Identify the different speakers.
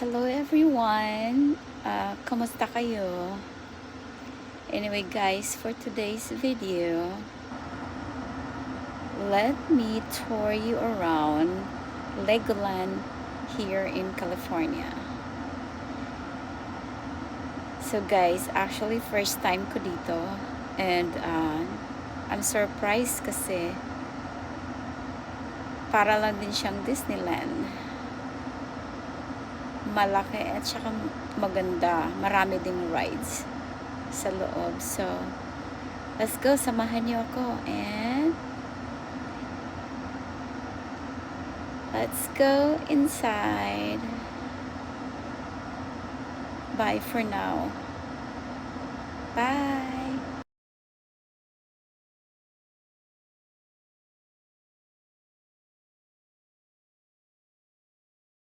Speaker 1: Hello everyone! Kamusta kayo? Anyway guys, for today's video, let me tour you around Legoland here in California. So guys, actually first time ko dito and I'm surprised kasi para lang din siyang Disneyland. Malaki at saka maganda. Marami ding rides sa loob. So, let's go. Samahan niyo ako. And let's go inside. Bye for now. Bye.